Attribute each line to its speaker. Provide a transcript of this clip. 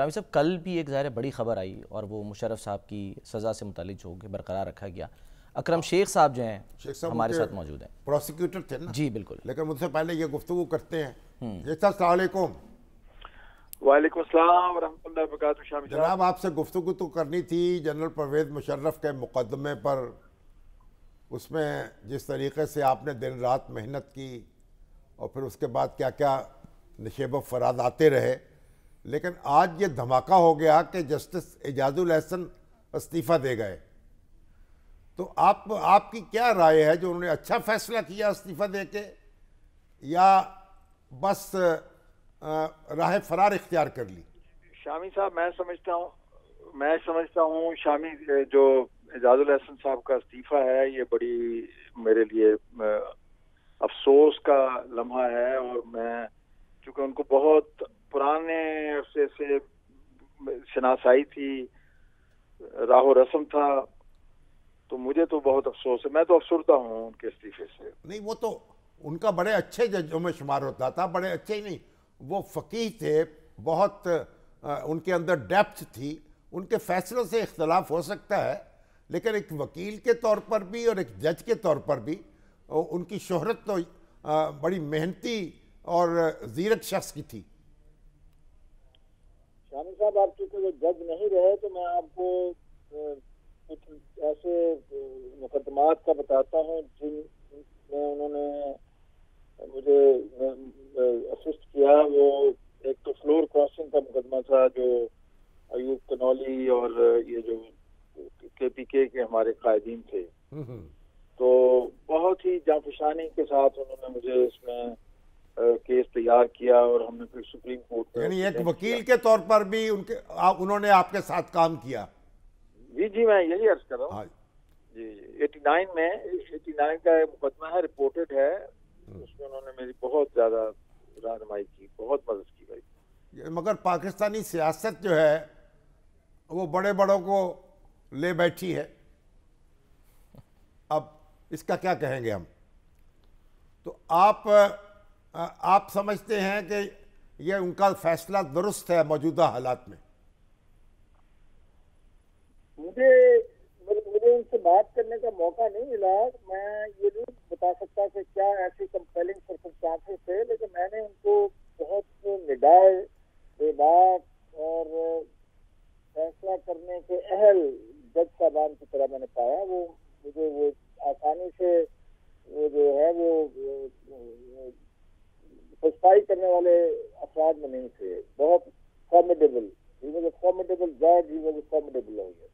Speaker 1: रावी साहब, कल भी एक ज़ाहिर बड़ी खबर आई और वो मुशर्रफ साहब की सज़ा से मुतालिक जो कि बरकरार रखा गया। अकरम शेख साहब जो हैं
Speaker 2: शेख साहब
Speaker 1: हमारे साथ मौजूद हैं।
Speaker 2: प्रोसिक्यूटर थे ना।
Speaker 1: जी बिल्कुल।
Speaker 2: लेकिन मुझसे पहले ये गुफ्तगू करते हैं। शेख साहब अस्सलाम वालेकुम।
Speaker 3: वालेकुम अस्सलाम वरहमतुल्लाहि वबरकातुहू। शामी साहब,
Speaker 2: जनाब आपसे गुफ्तगू तो करनी थी जनरल परवेज़ मुशर्रफ के मुकदमे पर। उसमें जिस तरीके से आपने दिन रात मेहनत की और फिर उसके बाद क्या क्या नशेब फराद आते रहे, लेकिन आज ये धमाका हो गया कि जस्टिस एजाजुल एहसन इस्तीफ़ा दे गए। तो आपकी क्या राय है, जो उन्होंने अच्छा फैसला किया इस्तीफ़ा दे के, या बस राह फरार इख्तियार कर ली?
Speaker 3: शामी साहब, मैं समझता हूँ शामी जो एजाजुल एहसन साहब का इस्तीफा है, ये बड़ी मेरे लिए अफसोस का लम्हा है। और मैं चूंकि उनको बहुत पुराने अरसे से शनासाई थी, राहो रस्म था, तो मुझे तो बहुत अफसोस है। मैं तो अफसरदा हूँ उनके इस्तीफे से।
Speaker 2: नहीं, वो तो उनका बड़े अच्छे जजों में शुमार होता था। बड़े अच्छे ही नहीं, वो फ़कीह थे, बहुत उनके अंदर डेप्थ थी। उनके फैसलों से इख्तलाफ हो सकता है, लेकिन एक वकील के तौर पर भी और एक जज के तौर पर भी उनकी शोहरत तो बड़ी मेहनती और ज़ीरक शख्स की थी।
Speaker 4: शामी साहब, आप चूंकि वो जज नहीं रहे, तो मैं आपको कुछ ऐसे मुकदमात का बताता हूँ जिनमें उन्होंने मुझे असिस्ट किया। वो एक तो फ्लोर क्रॉसिंग का मुकदमा था, जो अयूब कनौली और ये जो KPK के हमारे कायदीन थे, तो बहुत ही जाफशानी के साथ उन्होंने मुझे इसमें केस तैयार किया और हमने फिर सुप्रीम कोर्ट में,
Speaker 2: यानी एक वकील के तौर पर भी उन्होंने आपके साथ काम किया?
Speaker 3: जी, मैं यही अर्ज कर रहा हूँ।
Speaker 2: हाँ
Speaker 3: जी, 89 का मुकदमा है, रिपोर्टेड है। उसमें उन्होंने मेरी बहुत ज्यादा रहनुमाई की, बहुत मदद की भाई।
Speaker 2: मगर पाकिस्तानी सियासत जो है वो बड़े बड़ों को ले बैठी है। अब इसका क्या कहेंगे हम? तो आप समझते हैं कि ये उनका फैसला दुरुस्त है मौजूदा हालात में?
Speaker 4: मुझे उनसे बात करने का मौका नहीं मिला। मैं ये नहीं बता सकता कि क्या ऐसी कंपेलिंग सर्कमस्टांसेस थे, लेकिन मैंने उनको बहुत निडर, बेबाक और फैसला करने के अहल जज साहबान की तरह मैंने पाया। मुझे वो आसानी से वो जो है वो सस्ताई करने वाले अफराद में नहीं थे। बहुत formidable, he was a formidable जज, he was a formidable lawyer.